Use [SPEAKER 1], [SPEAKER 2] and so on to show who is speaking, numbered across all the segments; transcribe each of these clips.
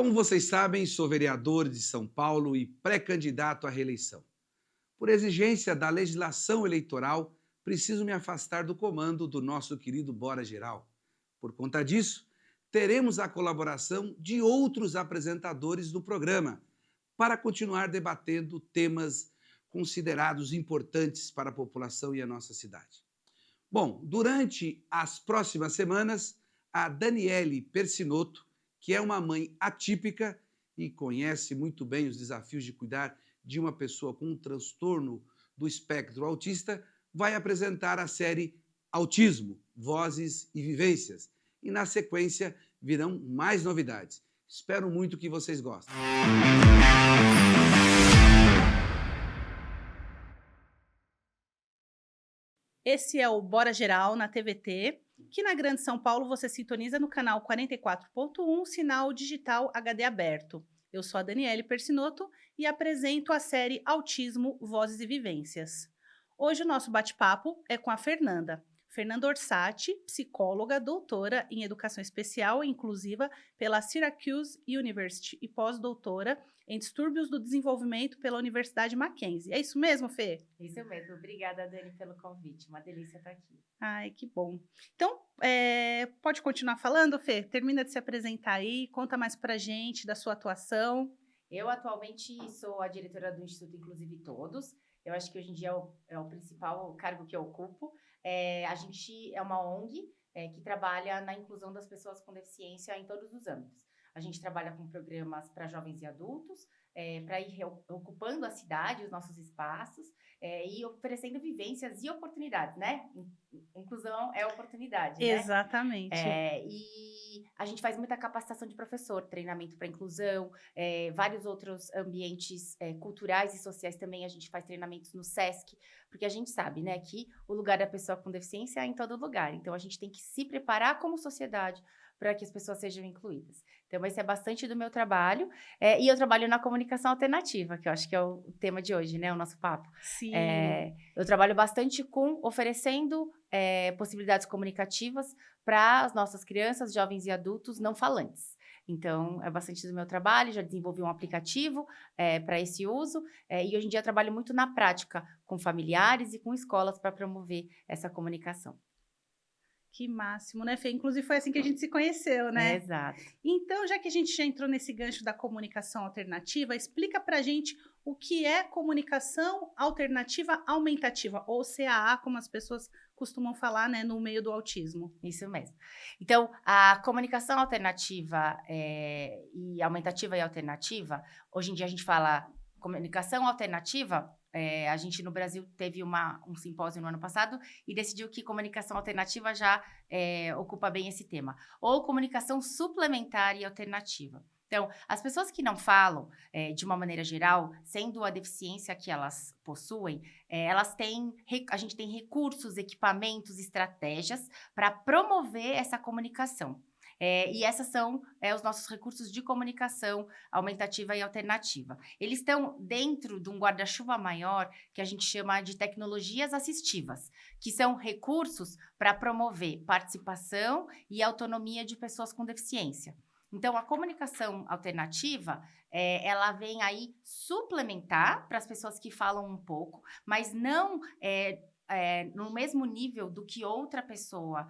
[SPEAKER 1] Como vocês sabem, sou vereador de São Paulo e pré-candidato à reeleição. Por exigência da legislação eleitoral, preciso me afastar do comando do nosso querido Bora Geral. Por conta disso, teremos a colaboração de outros apresentadores do programa para continuar debatendo temas considerados importantes para a população e a nossa cidade. Bom, durante as próximas semanas, a Daniele Persinotto, que é uma mãe atípica e conhece muito bem os desafios de cuidar de uma pessoa com um transtorno do espectro autista, vai apresentar a série Autismo, Vozes e Vivências. E, na sequência, virão mais novidades. Espero muito que vocês gostem.
[SPEAKER 2] Esse é o Bora Geral na TVT, que na Grande São Paulo você sintoniza no canal 44.1, sinal digital HD aberto. Eu sou a Daniele Persinotto e apresento a série Autismo, Vozes e Vivências. Hoje o nosso bate-papo é com a Fernanda Orsatti, psicóloga, doutora em Educação Especial e Inclusiva pela Syracuse University e pós-doutora em Distúrbios do Desenvolvimento pela Universidade Mackenzie. É isso mesmo, Fê?
[SPEAKER 3] Isso mesmo. Obrigada, Dani, pelo convite. Uma delícia estar aqui.
[SPEAKER 2] Ai, que bom. Então, pode continuar falando, Fê? Termina de se apresentar aí, conta mais pra gente da sua atuação.
[SPEAKER 3] Eu atualmente sou a diretora do Instituto Inclusive Todos. Eu acho que hoje em dia é o principal cargo que eu ocupo. A gente é uma ONG que trabalha na inclusão das pessoas com deficiência em todos os âmbitos. A gente trabalha com programas para jovens e adultos, para ir ocupando a cidade, os nossos espaços, e oferecendo vivências e oportunidades, né? Inclusão é oportunidade, né?
[SPEAKER 2] Exatamente.
[SPEAKER 3] E a gente faz muita capacitação de professor, treinamento para inclusão, vários outros ambientes culturais e sociais também. A gente faz treinamentos no SESC, porque a gente sabe, né, que o lugar da pessoa com deficiência é em todo lugar. Então, a gente tem que se preparar como sociedade para que as pessoas sejam incluídas. Então, esse é bastante do meu trabalho. E eu trabalho na comunicação alternativa, que eu acho que é o tema de hoje, né? O nosso papo.
[SPEAKER 2] Sim.
[SPEAKER 3] Eu trabalho bastante oferecendo possibilidades comunicativas para as nossas crianças, jovens e adultos não falantes. Então, é bastante do meu trabalho, já desenvolvi um aplicativo para esse uso, e hoje em dia eu trabalho muito na prática, com familiares e com escolas para promover essa comunicação.
[SPEAKER 2] Que máximo, né, Fê? Inclusive foi assim que a gente se conheceu, né?
[SPEAKER 3] Exato.
[SPEAKER 2] Então, já que a gente já entrou nesse gancho da comunicação alternativa, explica pra gente o que é comunicação alternativa aumentativa, ou CAA, como as pessoas costumam falar, né, no meio do autismo.
[SPEAKER 3] Isso mesmo. Então, a comunicação alternativa e aumentativa e alternativa, hoje em dia a gente fala comunicação alternativa. A gente no Brasil teve um simpósio no ano passado e decidiu que comunicação alternativa já ocupa bem esse tema. Ou comunicação suplementar e alternativa. Então, as pessoas que não falam, de uma maneira geral, sendo a deficiência que elas possuem, a gente tem recursos, equipamentos, estratégias para promover essa comunicação. E esses são os nossos recursos de comunicação aumentativa e alternativa. Eles estão dentro de um guarda-chuva maior que a gente chama de tecnologias assistivas, que são recursos para promover participação e autonomia de pessoas com deficiência. Então, a comunicação alternativa, ela vem aí suplementar para as pessoas que falam um pouco, mas não no mesmo nível do que outra pessoa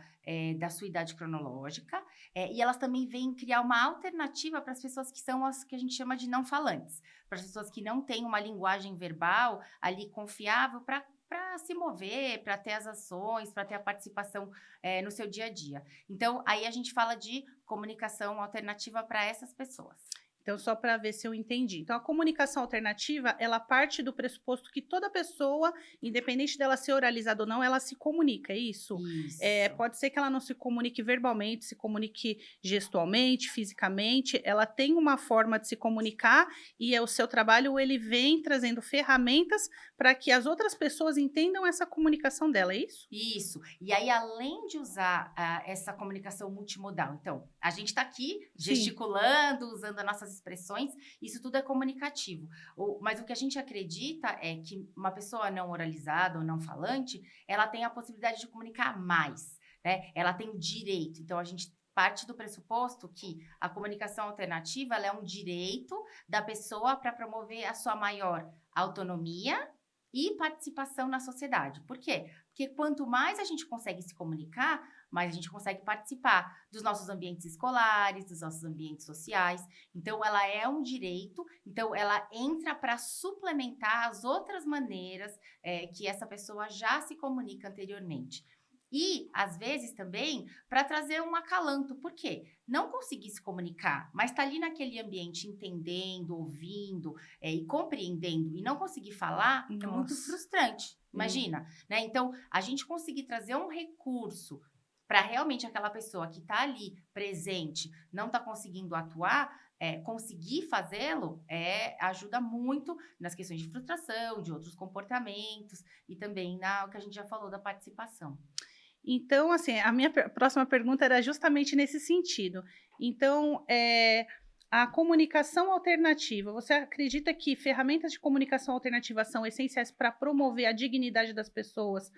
[SPEAKER 3] da sua idade cronológica, e elas também vêm criar uma alternativa para as pessoas que são as que a gente chama de não falantes, para as pessoas que não têm uma linguagem verbal ali confiável para se mover, para ter as ações, para ter a participação no seu dia a dia. Então, aí a gente fala de comunicação alternativa para essas pessoas.
[SPEAKER 2] Então, só para ver se eu entendi. Então, a comunicação alternativa, ela parte do pressuposto que toda pessoa, independente dela ser oralizada ou não, ela se comunica, é isso?
[SPEAKER 3] Isso.
[SPEAKER 2] Pode ser que ela não se comunique verbalmente, se comunique gestualmente, fisicamente, ela tem uma forma de se comunicar e o seu trabalho, ele vem trazendo ferramentas para que as outras pessoas entendam essa comunicação dela, é isso?
[SPEAKER 3] Isso. E aí, além de usar essa comunicação multimodal, então, a gente está aqui gesticulando, usando as nossas expressões, isso tudo é comunicativo. Mas o que a gente acredita é que uma pessoa não oralizada ou não falante, ela tem a possibilidade de comunicar mais, né? Ela tem o direito. Então, a gente parte do pressuposto que a comunicação alternativa ela é um direito da pessoa para promover a sua maior autonomia e participação na sociedade. Por quê? Porque quanto mais a gente consegue se comunicar, mais a gente consegue participar dos nossos ambientes escolares, dos nossos ambientes sociais. Então, ela é um direito, então ela entra para suplementar as outras maneiras que essa pessoa já se comunica anteriormente. E, às vezes, também, para trazer um acalanto. Por quê? Não conseguir se comunicar, mas está ali naquele ambiente entendendo, ouvindo e compreendendo e não conseguir falar é muito
[SPEAKER 2] Nossa.
[SPEAKER 3] frustrante. Imagina, né? Então, a gente conseguir trazer um recurso para realmente aquela pessoa que está ali presente, não está conseguindo atuar, conseguir fazê-lo ajuda muito nas questões de frustração, de outros comportamentos e também o que a gente já falou da participação.
[SPEAKER 2] Então, assim, a minha próxima pergunta era justamente nesse sentido. Então, a comunicação alternativa, você acredita que ferramentas de comunicação alternativa são essenciais para promover a dignidade das pessoas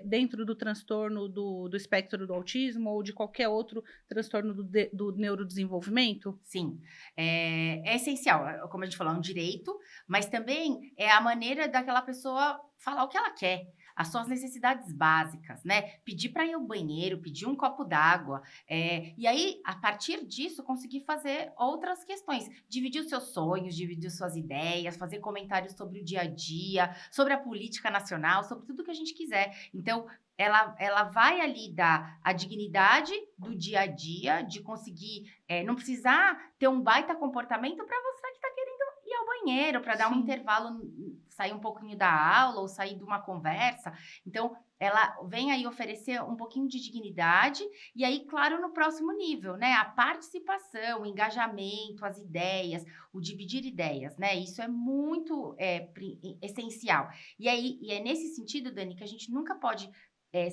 [SPEAKER 2] dentro do transtorno do espectro do autismo ou de qualquer outro transtorno do neurodesenvolvimento?
[SPEAKER 3] Sim, é essencial, como a gente falou, é um direito, mas também é a maneira daquela pessoa falar o que ela quer, as suas necessidades básicas, né? Pedir para ir ao banheiro, pedir um copo d'água, e aí, a partir disso, conseguir fazer outras questões, dividir os seus sonhos, dividir suas ideias, fazer comentários sobre o dia a dia, sobre a política nacional, sobre tudo que a gente quiser. Então, ela vai ali dar a dignidade do dia a dia, de conseguir não precisar ter um baita comportamento para você que está querendo ir ao banheiro, para dar um
[SPEAKER 2] Sim.
[SPEAKER 3] intervalo, sair um pouquinho da aula ou sair de uma conversa. Então, ela vem aí oferecer um pouquinho de dignidade e aí, claro, no próximo nível, né? A participação, o engajamento, as ideias, o dividir ideias, né? Isso é muito essencial. E aí, é nesse sentido, Dani, que a gente nunca pode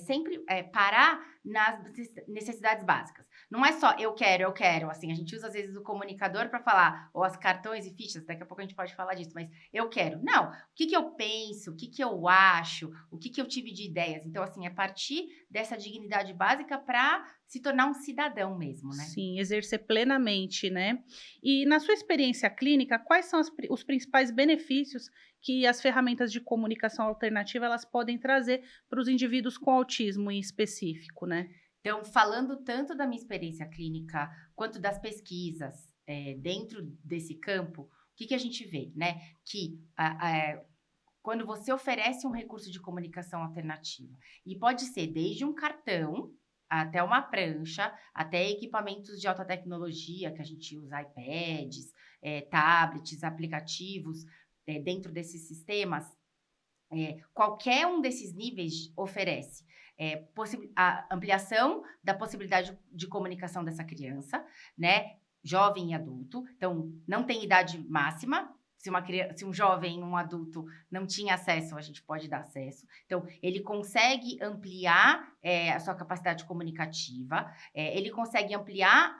[SPEAKER 3] sempre parar nas necessidades básicas. Não é só eu quero, assim, a gente usa às vezes o comunicador para falar, ou as cartões e fichas, daqui a pouco a gente pode falar disso, mas eu quero. Não, o que eu penso, o que eu acho, o que eu tive de ideias. Então, assim, é partir dessa dignidade básica para se tornar um cidadão mesmo, né?
[SPEAKER 2] Sim, exercer plenamente, né? E na sua experiência clínica, quais são os principais benefícios que as ferramentas de comunicação alternativa elas podem trazer para os indivíduos com autismo em específico, né?
[SPEAKER 3] Então, falando tanto da minha experiência clínica quanto das pesquisas dentro desse campo, o que a gente vê, né? Que quando você oferece um recurso de comunicação alternativa, e pode ser desde um cartão até uma prancha, até equipamentos de alta tecnologia, que a gente usa iPads, tablets, aplicativos, dentro desses sistemas, qualquer um desses níveis oferece a ampliação da possibilidade de comunicação dessa criança, né? Jovem e adulto. Então, não tem idade máxima. Se um jovem, um adulto não tinha acesso, a gente pode dar acesso. Então, ele consegue ampliar a sua capacidade comunicativa, ele consegue ampliar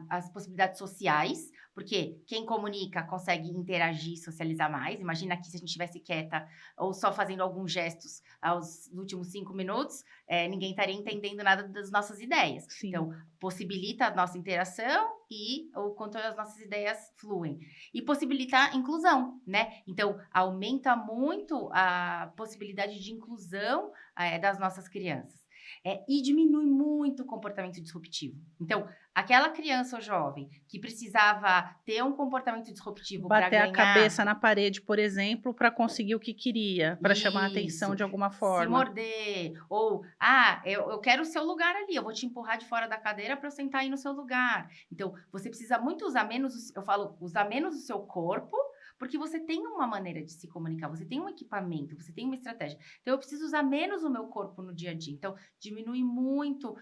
[SPEAKER 3] as possibilidades sociais, porque quem comunica consegue interagir, socializar mais. Imagina aqui se a gente estivesse quieta ou só fazendo alguns gestos aos últimos 5 minutos, ninguém estaria entendendo nada das nossas ideias.
[SPEAKER 2] Sim.
[SPEAKER 3] Então, possibilita a nossa interação e o quanto as nossas ideias fluem. E possibilitar inclusão, né? Então, aumenta muito a possibilidade de inclusão das nossas crianças. E diminui muito o comportamento disruptivo. Então, aquela criança ou jovem que precisava ter um comportamento disruptivo para
[SPEAKER 2] Bater
[SPEAKER 3] ganhar...
[SPEAKER 2] a cabeça na parede, por exemplo, para conseguir o que queria, para chamar a atenção
[SPEAKER 3] Isso.
[SPEAKER 2] de alguma
[SPEAKER 3] Se
[SPEAKER 2] forma.
[SPEAKER 3] morder, ou, eu quero o seu lugar ali, eu vou te empurrar de fora da cadeira para eu sentar aí no seu lugar. Então, você precisa muito usar menos, eu falo, usar menos o seu corpo, porque você tem uma maneira de se comunicar, você tem um equipamento, você tem uma estratégia. Então, eu preciso usar menos o meu corpo no dia a dia. Então, diminui muito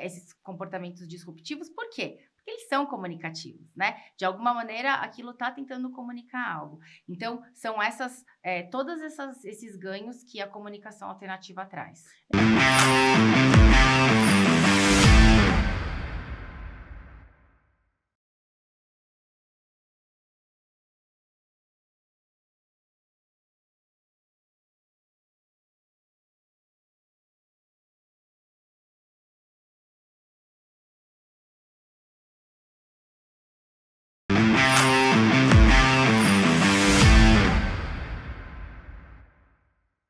[SPEAKER 3] esses comportamentos disruptivos. Por quê? Porque eles são comunicativos, né? De alguma maneira, aquilo está tentando comunicar algo. Então, são todos esses ganhos que a comunicação alternativa traz.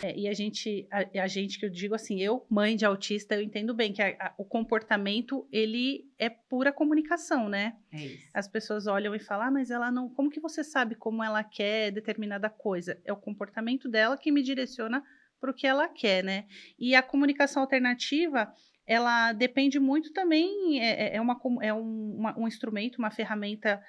[SPEAKER 2] E a gente que eu digo assim, eu, mãe de autista, eu entendo bem que o comportamento, ele é pura comunicação, né?
[SPEAKER 3] É isso.
[SPEAKER 2] As pessoas olham e falam, mas ela não. Como que você sabe como ela quer determinada coisa? É o comportamento dela que me direciona para o que ela quer, né? E a comunicação alternativa, ela depende muito também, um instrumento, uma ferramenta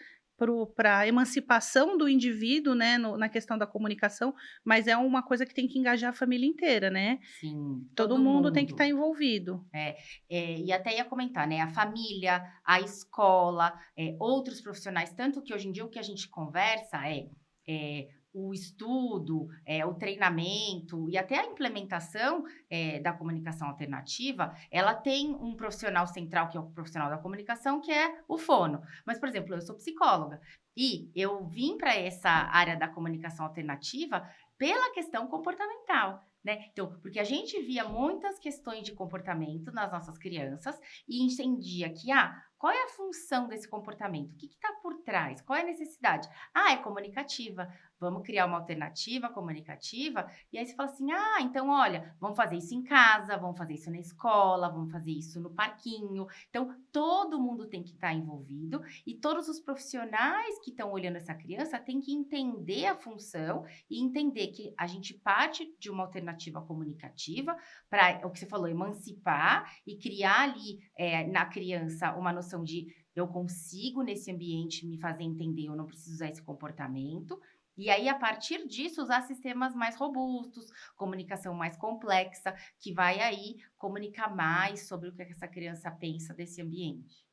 [SPEAKER 2] para a emancipação do indivíduo, né, na questão da comunicação, mas é uma coisa que tem que engajar a família inteira, né?
[SPEAKER 3] Sim,
[SPEAKER 2] Todo
[SPEAKER 3] todo
[SPEAKER 2] mundo tem que estar
[SPEAKER 3] mundo.
[SPEAKER 2] envolvido.
[SPEAKER 3] E até ia comentar, né, a família, a escola, outros profissionais, tanto que hoje em dia o que a gente conversa é o estudo, o treinamento e até a implementação da comunicação alternativa, ela tem um profissional central, que é o profissional da comunicação, que é o fono. Mas, por exemplo, eu sou psicóloga e eu vim para essa área da comunicação alternativa pela questão comportamental. Né? Então, porque a gente via muitas questões de comportamento nas nossas crianças e entendia que, qual é a função desse comportamento? O que está por trás? Qual é a necessidade? É comunicativa. Vamos criar uma alternativa comunicativa. E aí você fala assim, então, olha, vamos fazer isso em casa, vamos fazer isso na escola, vamos fazer isso no parquinho. Então, todo mundo tem que estar envolvido e todos os profissionais que estão olhando essa criança têm que entender a função e entender que a gente parte de uma alternativa comunicativa para, o que você falou, emancipar e criar ali na criança uma noção de eu consigo nesse ambiente me fazer entender, eu não preciso usar esse comportamento. E aí, a partir disso, usar sistemas mais robustos, comunicação mais complexa, que vai aí comunicar mais sobre o que essa criança pensa desse ambiente.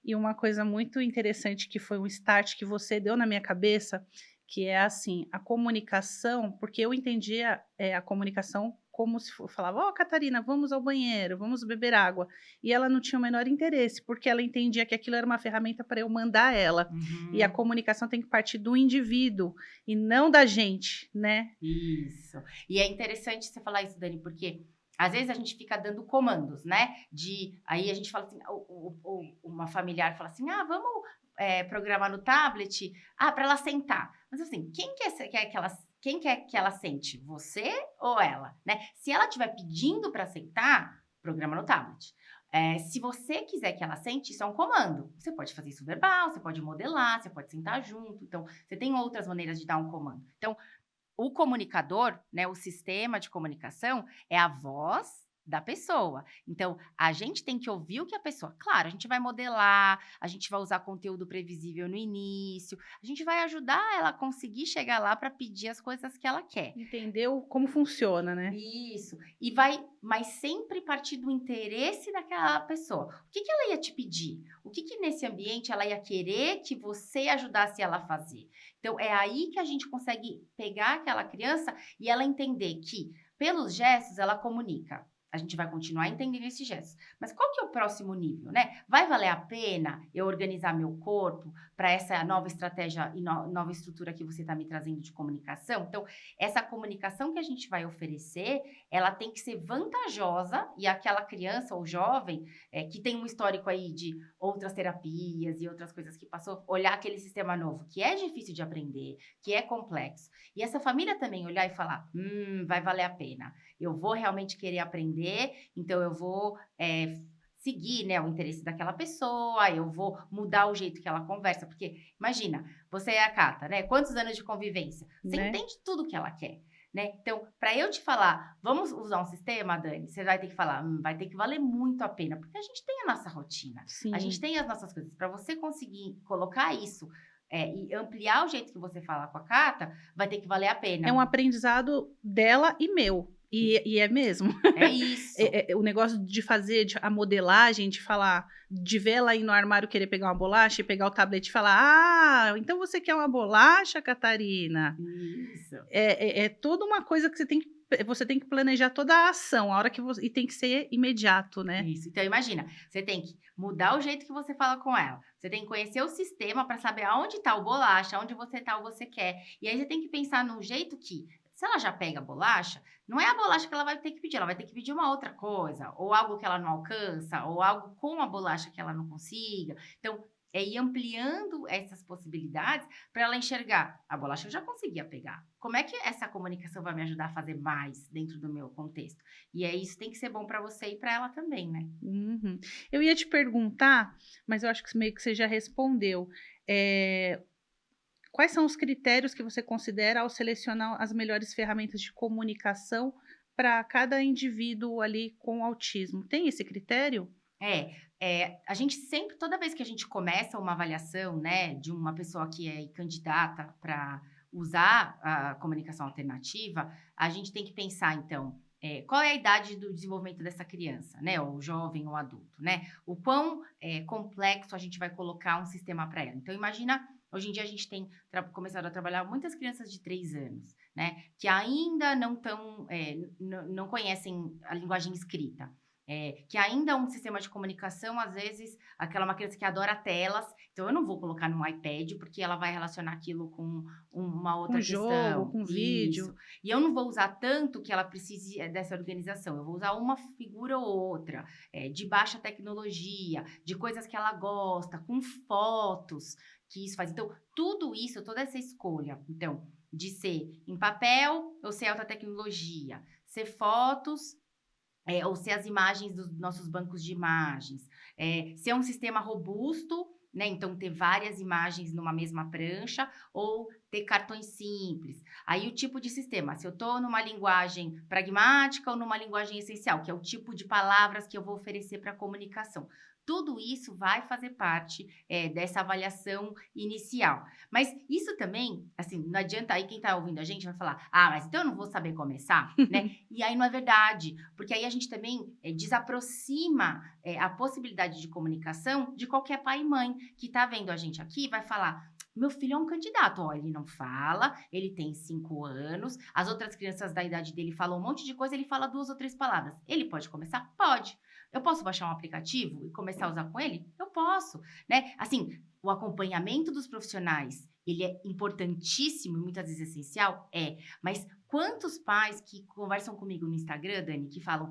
[SPEAKER 2] E uma coisa muito interessante que foi um start que você deu na minha cabeça, que é assim, a comunicação, porque eu entendia a comunicação como se falava, Catarina, vamos ao banheiro, vamos beber água. E ela não tinha o menor interesse, porque ela entendia que aquilo era uma ferramenta para eu mandar ela. E a
[SPEAKER 3] Uhum.
[SPEAKER 2] comunicação tem que partir do indivíduo e não da gente, né?
[SPEAKER 3] Isso. E é interessante você falar isso, Dani, porque às vezes a gente fica dando comandos, né? Aí a gente fala assim, uma familiar fala assim, vamos programar no tablet, para ela sentar. Mas assim, quem quer que ela sente? Você ou ela, né? Se ela estiver pedindo para sentar, programa no tablet. Se você quiser que ela sente, isso é um comando. Você pode fazer isso verbal, você pode modelar, você pode sentar junto. Então, você tem outras maneiras de dar um comando. Então, o comunicador, né, o sistema de comunicação, é a voz da pessoa. Então, a gente tem que ouvir o que a pessoa... Claro, a gente vai modelar, a gente vai usar conteúdo previsível no início, a gente vai ajudar ela a conseguir chegar lá para pedir as coisas que ela quer.
[SPEAKER 2] Entendeu como funciona, né?
[SPEAKER 3] Isso. Mas sempre partir do interesse daquela pessoa. O que ela ia te pedir? O que nesse ambiente ela ia querer que você ajudasse ela a fazer? Então, é aí que a gente consegue pegar aquela criança e ela entender que, pelos gestos, ela comunica. A gente vai continuar entendendo esses gestos. Mas qual que é o próximo nível, né? Vai valer a pena eu organizar meu corpo para essa nova estratégia e nova estrutura que você está me trazendo de comunicação? Então, essa comunicação que a gente vai oferecer, ela tem que ser vantajosa e aquela criança ou jovem que tem um histórico aí de outras terapias e outras coisas que passou, olhar aquele sistema novo, que é difícil de aprender, que é complexo. E essa família também olhar e falar, vai valer a pena. Eu vou realmente querer aprender, então eu vou seguir, né, o interesse daquela pessoa, eu vou mudar o jeito que ela conversa, porque imagina, você é a Cata, né? Quantos anos de convivência? Você
[SPEAKER 2] Né?
[SPEAKER 3] entende tudo que ela quer, né? Então, para eu te falar, vamos usar um sistema, Dani, você vai ter que falar, vai ter que valer muito a pena, porque a gente tem a nossa rotina,
[SPEAKER 2] Sim.
[SPEAKER 3] a gente tem as nossas coisas. Para você conseguir colocar isso e ampliar o jeito que você fala com a Cata, vai ter que valer a pena.
[SPEAKER 2] É um aprendizado dela e meu. E é mesmo.
[SPEAKER 3] É isso.
[SPEAKER 2] O negócio de fazer a modelagem, de falar, de ver ela aí no armário querer pegar uma bolacha e pegar o tablet e falar, então você quer uma bolacha, Catarina?
[SPEAKER 3] Isso.
[SPEAKER 2] É toda uma coisa que você tem que planejar toda a ação, a hora que e tem que ser imediato, né?
[SPEAKER 3] Isso. Então, imagina, você tem que mudar o jeito que você fala com ela. Você tem que conhecer o sistema para saber aonde está o bolacha, onde você está, o você quer. E aí você tem que pensar num jeito que, se ela já pega a bolacha, não é a bolacha que ela vai ter que pedir, ela vai ter que pedir uma outra coisa, ou algo que ela não alcança, ou algo com a bolacha que ela não consiga. Então, é ir ampliando essas possibilidades para ela enxergar. A bolacha eu já conseguia pegar. Como é que essa comunicação vai me ajudar a fazer mais dentro do meu contexto? E é isso tem que ser bom para você e para ela também, né?
[SPEAKER 2] Uhum. Eu ia te perguntar, mas eu acho que meio que você já respondeu. Eh, Quais são os critérios que você considera ao selecionar as melhores ferramentas de comunicação para cada indivíduo ali com autismo? Tem esse critério?
[SPEAKER 3] A gente sempre, toda vez que a gente começa uma avaliação, né, de uma pessoa que é candidata para usar a comunicação alternativa, a gente tem que pensar, então, qual é a idade do desenvolvimento dessa criança, né, ou jovem ou adulto, né? O quão complexo a gente vai colocar um sistema para ela. Então, imagina, hoje em dia a gente tem começado a trabalhar muitas crianças de 3 anos, né, que ainda não conhecem a linguagem escrita. Que ainda é um sistema de comunicação, às vezes, uma criança que adora telas, então eu não vou colocar no iPad, porque ela vai relacionar aquilo com uma
[SPEAKER 2] Com
[SPEAKER 3] outra
[SPEAKER 2] jogo,
[SPEAKER 3] questão.
[SPEAKER 2] com
[SPEAKER 3] Isso.
[SPEAKER 2] vídeo?
[SPEAKER 3] E eu não vou usar tanto que ela precise dessa organização, eu vou usar uma figura ou outra, de baixa tecnologia, de coisas que ela gosta, com fotos, que isso faz. Então, tudo isso, toda essa escolha, então, de ser em papel ou ser alta tecnologia, ser fotos ou ser as imagens dos nossos bancos de imagens, ser um sistema robusto, né? Então, ter várias imagens numa mesma prancha ou ter cartões simples. Aí, o tipo de sistema, se eu estou numa linguagem pragmática ou numa linguagem essencial, que é o tipo de palavras que eu vou oferecer para a comunicação. Tudo isso vai fazer parte dessa avaliação inicial. Mas isso também, assim, não adianta aí quem está ouvindo a gente vai falar, mas então eu não vou saber começar, né? E aí não é verdade, porque aí a gente também desaproxima a possibilidade de comunicação de qualquer pai e mãe que está vendo a gente aqui e vai falar, meu filho é um candidato, ó, ele não fala, ele tem 5 anos, as outras crianças da idade dele falam um monte de coisa, ele fala 2 ou 3 palavras. Ele pode começar? Pode. Eu posso baixar um aplicativo e começar a usar com ele? Eu posso, né? Assim, o acompanhamento dos profissionais, ele é importantíssimo e muitas vezes essencial? Mas quantos pais que conversam comigo no Instagram, Dani, que falam,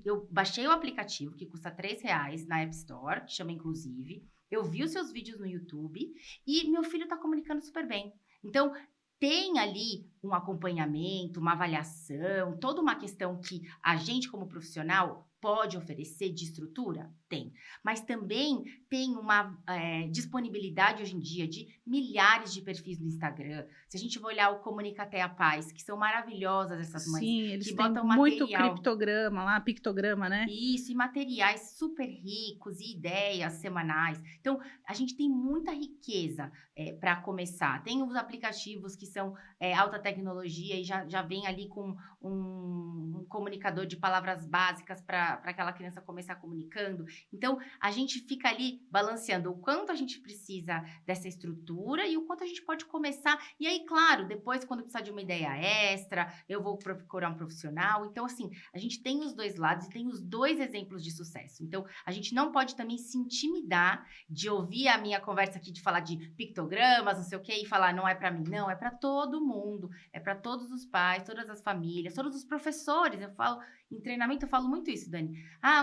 [SPEAKER 3] eu baixei o aplicativo que custa R$ 3 na App Store, que chama Inclusive, eu vi os seus vídeos no YouTube e meu filho está comunicando super bem. Então, tem ali um acompanhamento, uma avaliação, toda uma questão que a gente, como profissional, pode oferecer de estrutura? Tem. Mas também tem uma disponibilidade hoje em dia de milhares de perfis no Instagram. Se a gente for olhar o Comunicaté a Paz, que são maravilhosas essas mães,
[SPEAKER 2] Sim, eles
[SPEAKER 3] que
[SPEAKER 2] têm
[SPEAKER 3] botam
[SPEAKER 2] muito
[SPEAKER 3] material.
[SPEAKER 2] criptograma lá, pictograma, né?
[SPEAKER 3] Isso, e materiais super ricos e ideias semanais. Então, a gente tem muita riqueza para começar. Tem os aplicativos que são alta tecnologia e já vem ali com um comunicador de palavras básicas para aquela criança começar comunicando. Então, a gente fica ali balanceando o quanto a gente precisa dessa estrutura e o quanto a gente pode começar. E aí, claro, depois, quando precisar de uma ideia extra, eu vou procurar um profissional. Então, assim, a gente tem os dois lados e tem os dois exemplos de sucesso. Então, a gente não pode também se intimidar de ouvir a minha conversa aqui de falar de pictogramas, não sei o quê, e falar não é para mim, não, é para todo mundo, é para todos os pais, todas as famílias, todos os professores. Eu falo, em treinamento eu falo muito isso, Dani.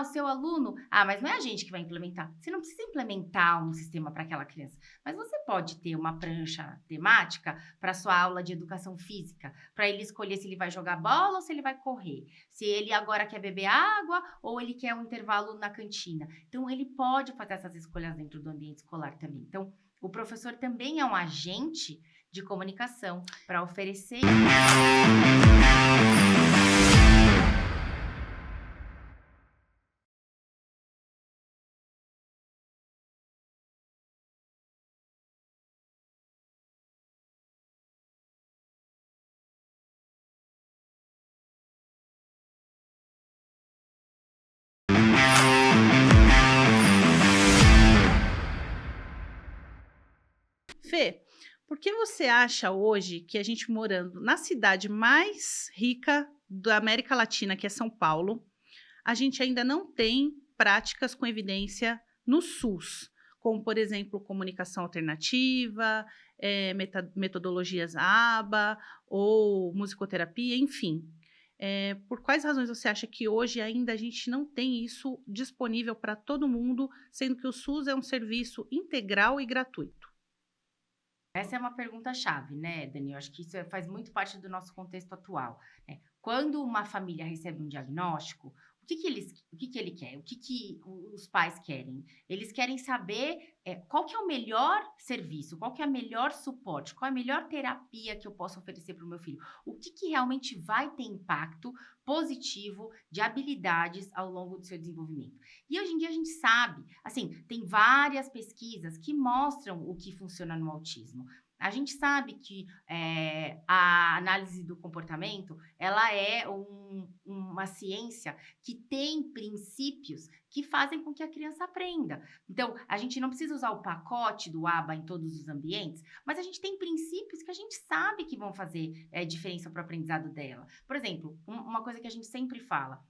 [SPEAKER 3] O seu aluno, mas não é a gente que vai implementar. Você não precisa implementar um sistema para aquela criança, mas você pode ter uma prancha temática para sua aula de educação física, para ele escolher se ele vai jogar bola ou se ele vai correr, se ele agora quer beber água ou ele quer um intervalo na cantina. Então, ele pode fazer essas escolhas dentro do ambiente escolar também. Então, o professor também é um agente de comunicação para oferecer.
[SPEAKER 2] Fê, por que você acha hoje que a gente morando na cidade mais rica da América Latina, que é São Paulo, a gente ainda não tem práticas com evidência no SUS, como, por exemplo, comunicação alternativa, metodologias ABA ou musicoterapia, enfim. Por quais razões você acha que hoje ainda a gente não tem isso disponível para todo mundo, sendo que o SUS é um serviço integral e gratuito?
[SPEAKER 3] Essa é uma pergunta-chave, né, Dani? Eu acho que isso faz muito parte do nosso contexto atual, né? Quando uma família recebe um diagnóstico, o que que ele quer? O que que os pais querem? Eles querem saber qual que é o melhor serviço, qual que é o melhor suporte, qual é a melhor terapia que eu posso oferecer para o meu filho. O que que realmente vai ter impacto positivo de habilidades ao longo do seu desenvolvimento. E hoje em dia a gente sabe, assim, tem várias pesquisas que mostram o que funciona no autismo. A gente sabe que a análise do comportamento, ela é uma ciência que tem princípios que fazem com que a criança aprenda. Então, a gente não precisa usar o pacote do ABA em todos os ambientes, mas a gente tem princípios que a gente sabe que vão fazer diferença para o aprendizado dela. Por exemplo, uma coisa que a gente sempre fala,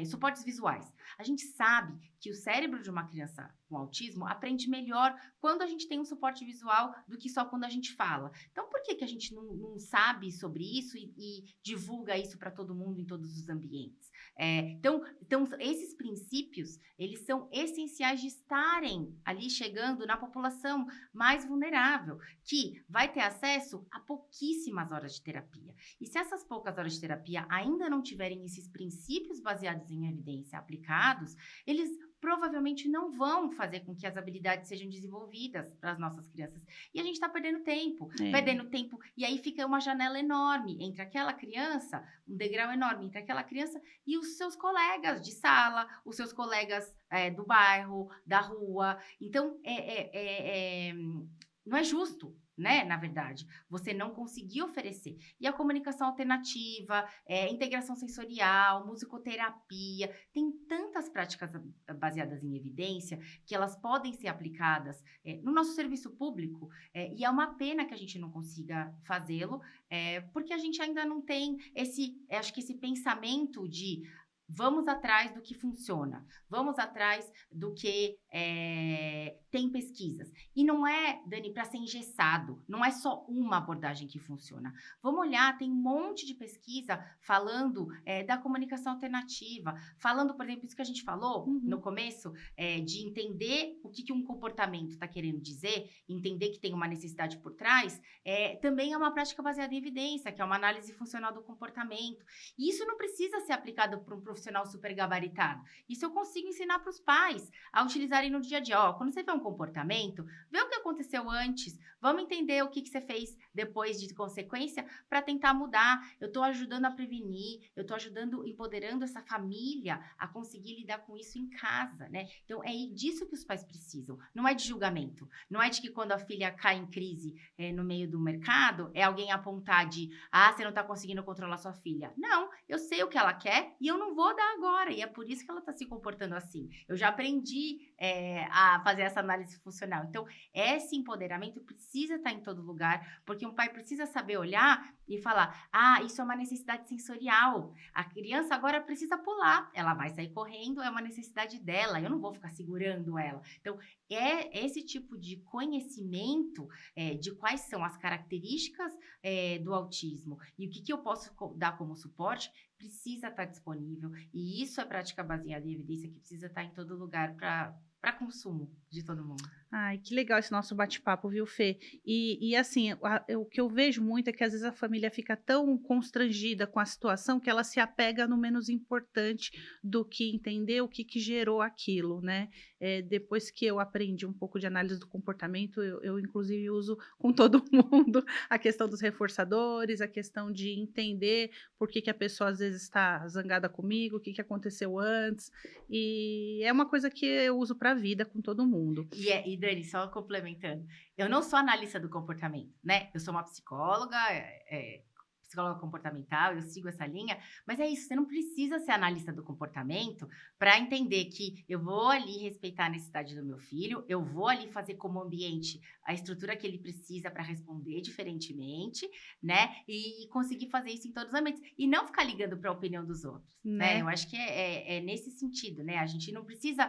[SPEAKER 3] suportes visuais. A gente sabe que o cérebro de uma criança com autismo aprende melhor quando a gente tem um suporte visual do que só quando a gente fala. Então, por que a gente não sabe sobre isso e divulga isso para todo mundo em todos os ambientes? Então, esses princípios, eles são essenciais de estarem ali chegando na população mais vulnerável, que vai ter acesso a pouquíssimas horas de terapia. E se essas poucas horas de terapia ainda não tiverem esses princípios baseados em evidência aplicados, eles provavelmente não vão fazer com que as habilidades sejam desenvolvidas para as nossas crianças. E a gente está perdendo tempo, e aí fica uma janela enorme entre aquela criança, um degrau enorme entre aquela criança e os seus colegas de sala, os seus colegas do bairro, da rua. Então, não é justo, né, na verdade, você não conseguir oferecer. E a comunicação alternativa, integração sensorial, musicoterapia, tem tantas práticas baseadas em evidência que elas podem ser aplicadas no nosso serviço público, e é uma pena que a gente não consiga fazê-lo, porque a gente ainda não tem acho que esse pensamento de vamos atrás do que funciona, vamos atrás do que tem pesquisas. E não é, Dani, para ser engessado, não é só uma abordagem que funciona. Vamos olhar, tem um monte de pesquisa falando da comunicação alternativa, falando, por exemplo, isso que a gente falou no começo, de entender o que um comportamento está querendo dizer, entender que tem uma necessidade por trás, também é uma prática baseada em evidência, que é uma análise funcional do comportamento. E isso não precisa ser aplicado por um profissional super gabaritado. Isso eu consigo ensinar para os pais a utilizarem no dia a dia. Quando você vê um comportamento, vê o que aconteceu antes, vamos entender o que você fez depois de consequência para tentar mudar. Eu estou ajudando a prevenir, eu estou empoderando essa família a conseguir lidar com isso em casa, né? Então, é disso que os pais precisam. Não é de julgamento. Não é de que quando a filha cai em crise no meio do mercado, alguém apontar de, você não está conseguindo controlar sua filha. Não, eu sei o que ela quer e eu não vou dar agora. E é por isso que ela está se comportando assim. Eu já aprendi a fazer essa análise funcional. Então, esse empoderamento precisa estar em todo lugar, porque um pai precisa saber olhar e falar, isso é uma necessidade sensorial. A criança agora precisa pular. Ela vai sair correndo, é uma necessidade dela. Eu não vou ficar segurando ela. Então, esse tipo de conhecimento de quais são as características do autismo e o que eu posso dar como suporte, precisa estar disponível. E isso é prática baseada em evidência que precisa estar em todo lugar para consumo de todo mundo.
[SPEAKER 2] Ai, que legal esse nosso bate-papo, viu, Fê? E assim, o que eu vejo muito é que às vezes a família fica tão constrangida com a situação que ela se apega no menos importante do que entender o que gerou aquilo, né? Depois que eu aprendi um pouco de análise do comportamento, eu inclusive uso com todo mundo a questão dos reforçadores, a questão de entender por que a pessoa às vezes está zangada comigo, o que aconteceu antes. E é uma coisa que eu uso para a vida com todo mundo.
[SPEAKER 3] E Dani, só complementando, eu não sou analista do comportamento, né? Eu sou uma psicóloga, psicóloga comportamental, eu sigo essa linha, mas é isso, você não precisa ser analista do comportamento para entender que eu vou ali respeitar a necessidade do meu filho, eu vou ali fazer como ambiente a estrutura que ele precisa para responder diferentemente, né? E conseguir fazer isso em todos os ambientes. E não ficar ligando para a opinião dos outros, né? Eu acho que é nesse sentido, né? A gente não precisa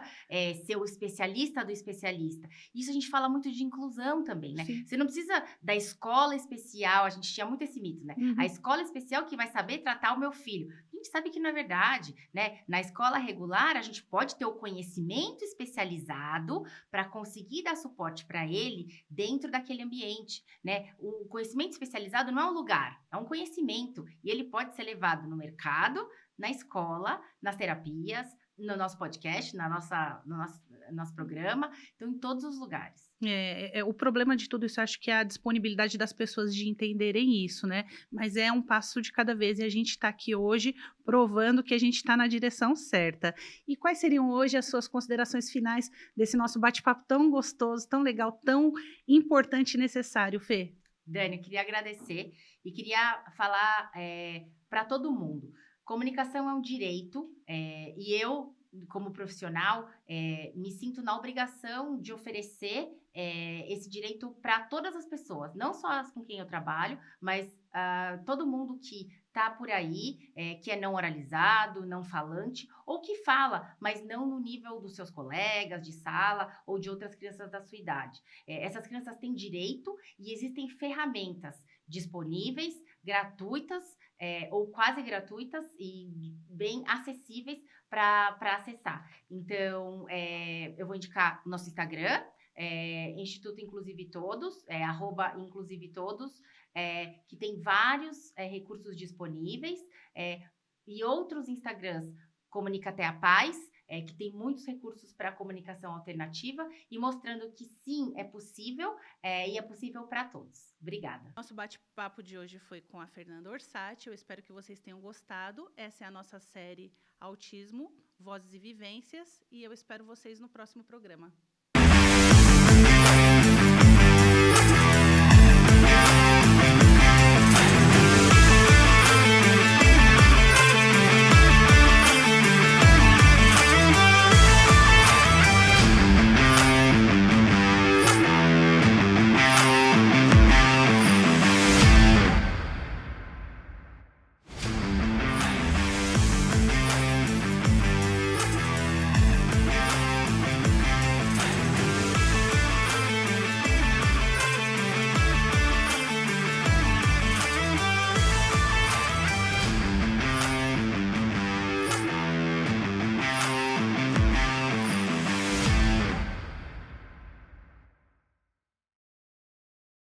[SPEAKER 3] ser o especialista do especialista. Isso a gente fala muito de inclusão também, né? Sim. Você não precisa da escola especial, a gente tinha muito esse mito, né? A escola especial que vai saber tratar o meu filho. A gente sabe que não é verdade, né? Na escola regular, a gente pode ter o conhecimento especializado para conseguir dar suporte para ele dentro daquele ambiente, né? O conhecimento especializado não é um lugar, é um conhecimento. E ele pode ser levado no mercado, na escola, nas terapias, no nosso podcast, no nosso programa, então em todos os lugares.
[SPEAKER 2] O problema de tudo isso, acho que é a disponibilidade das pessoas de entenderem isso, né? Mas é um passo de cada vez e a gente está aqui hoje provando que a gente está na direção certa. E quais seriam hoje as suas considerações finais desse nosso bate-papo tão gostoso, tão legal, tão importante e necessário, Fê?
[SPEAKER 3] Dani, eu queria agradecer e queria falar para todo mundo. Comunicação é um direito e eu, como profissional, me sinto na obrigação de oferecer esse direito para todas as pessoas, não só as com quem eu trabalho, mas todo mundo que está por aí, que é não oralizado, não falante, ou que fala, mas não no nível dos seus colegas de sala ou de outras crianças da sua idade. Essas crianças têm direito e existem ferramentas disponíveis, gratuitas, ou quase gratuitas e bem acessíveis para acessar. Então, eu vou indicar o nosso Instagram, Instituto Inclusive Todos, @Inclusive Todos, que tem vários recursos disponíveis, e outros Instagrams, Comunica Até a Paz, que tem muitos recursos para comunicação alternativa e mostrando que sim, é possível e é possível para todos. Obrigada.
[SPEAKER 2] Nosso bate-papo de hoje foi com a Fernanda Orsatti. Eu espero que vocês tenham gostado. Essa é a nossa série Autismo, Vozes e Vivências e eu espero vocês no próximo programa.